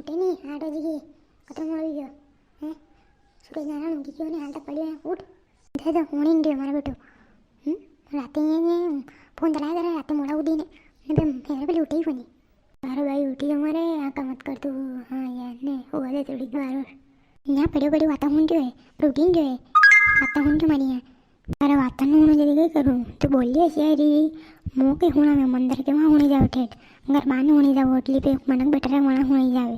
ઉઠે નહીં 8 વાગી ગઈ કતરો મળી ગયો હે સૂરજ નારાયણ ઊંઘી ગયો ને હાલ તક પડ્યો ઉઠ દે દો ઊંઘી ગયો મારો બેટો રાતે ફોન ચલાવ્યા કરે રાતે મોડા ઉઠીને ને બે પેલી ઉઠી કોની મારો ભાઈ ઉઠી અમારે આ કામ જ કરતું હા યાર ને હોવા દે થોડીક વાર यहाँ પડ્યો વાતા હું જોઈએ પ્રોટીન જોઈએ વાતા હું જો મારી તારા વાતાનું હું જલ્દી કઈ કરું તું બોલીએ છે રી મો કે હું આવે મંદર કે વहाँ होने जाओ ठेठ घर बाने होने जाओ होटली पे मनक बेटर वहाँ होने जावे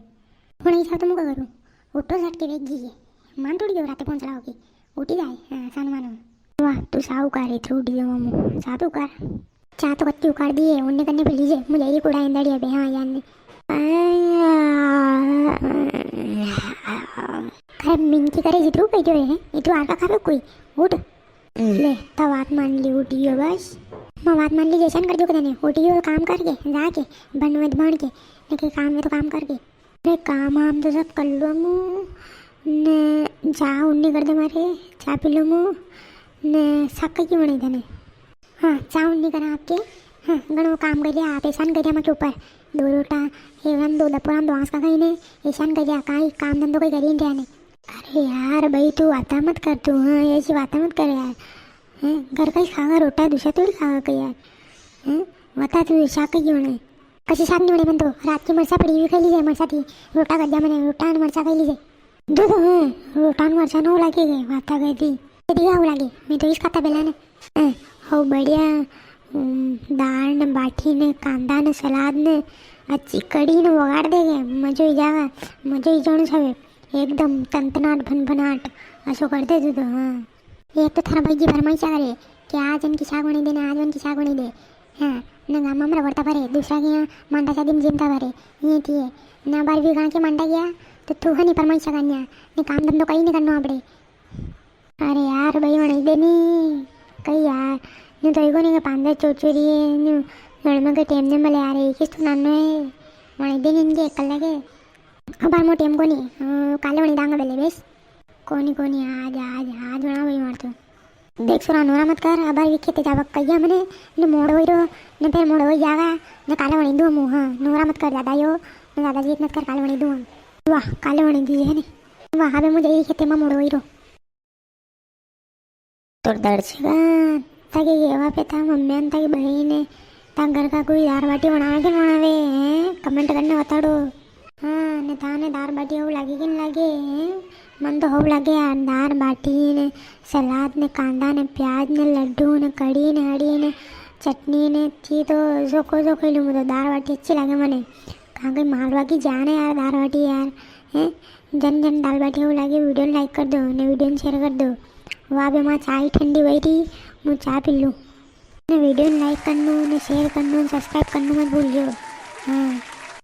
होने जाओ तो मैं क्या करूँ उठो सट के वेच गई मान थोड़ी देर रात पहुँच लाओगी उठी जाए सान मानो वाह तू सा उकार रही थी उठी जाओ मामू सा तो उकार चा तो कत्ती उकार दिए उन्ने करने पे लीजिए मुझे ये कूड़ा इंदड़ी है हाँ यार ने खराब मिनकी करे जितरू पे जो है ये तो आका खराब कोई उठ ले तो बात मान ली उठी हो बस मैं बात मान ली जैसा कर जो कहते उठी हो काम करके जाके बनवत बन के लेकिन काम में तो काम करके अरे काम आम तो सब कर लो मु ने चा उन्नी कर दे मारे चा पी लो मु ने सक क्यों नहीं देने हाँ चा उन्नी करा आपके हाँ घणो काम कर आप ऐसा कर मैं ऊपर दो रोटा एवं दो दपुरा दो आंस का कहीं ने ऐसा कर कहीं काम धंधो कोई करी नहीं अरे यार भाई तू वाता मत कर तू हाँ ऐसी वाता मत कर यार हैं घर का ही खागा रोटा दूसरा थोड़ी खागा कहीं यार हैं बता तू शाक क्यों नहीं कशी शाक नहीं बने बन तो रात की मरचा पड़ी हुई खाई लीजिए मरचा थी रोटा कर दिया मैंने रोटा और मरचा खाई लीजिए दो तो हाँ रोटा और मरचा नो लगे गए वाता गई थी दिखा हो लगी मैं तो इस खाता बेला ने हो बढ़िया दाल ने बाठी ने कांदा ने सलाद ने अच्छी कड़ी ने वगाड़ दे गए मजो ही जागा मजो ही जाने छवे एकदम तंतनाट भनभनाट ऐसा कर दे तो हाँ एक तो थारा भाई जी फरमाइश करे कि आज इनकी शाक बनी दे आज इनकी शाक बनी दे हाँ ना गाँव में रगड़ता भरे दूसरा के यहाँ मंडा शादी में जिमता भरे ये थी ना बार भी गाँव के मंडा गया तो तू है नहीं फरमाइश करना ने काम धंधो कहीं नहीं करना अपने अरे यार भाई वही दे नहीं कहीं यार નું તો એગો ને કે પાંદર ચોચોરી નું ગળમાં કે ટેમ ને મળે યાર એક તો નાનો હે વણી દે ને કે કલાકે અબાર મો ટેમ કોની કાલે વણી ડાંગા બેલે બેસ કોની આજ વણા ભાઈ મારતો દેખ સુરા નોરા મત કર અબાર વિખેતે જાવક કయ్యా મને ને મોડ હોઈરો ને ફેર મોડ હોઈ જાવા ને કાલે વણી દઉં હું હા નોરા મત કર દાદાયો ને દાદાજી મત કર કાલે વણી દઉં વાહ કાલે વણી દી હે ને વાહ હવે મુજે એ ખેતેમાં મોડ હોઈરો તોર દર્શકા ताकि गेवा पे था मम्मी ताकि बहन ने ता घर का कोई दार बाटी बनावे के बनावे हैं कमेंट करने बताड़ो हाँ ने थाने दार बाटी हो लगे कि नहीं लगे मन तो हो लगे यार दार बाटी ने सलाद ने कांदा ने प्याज ने लड्डू ने कड़ी ने हरी ने चटनी ने थी तो जो खाई लूँ मुझे दार बाटी अच्छी लगे मैंने कहाँ गई मारवा की जाने यार दार बाटी यार हैं जन दाल बाटी हो लगे वीडियो लाइक कर दो ने वीडियो शेयर कर दो वहाँ पे माँ चाय ठंडी हुई थी मैं चाय पी लूँ ने वीडियो लाइक करना ने शेयर करना सब्सक्राइब करना मत भूलियो हाँ।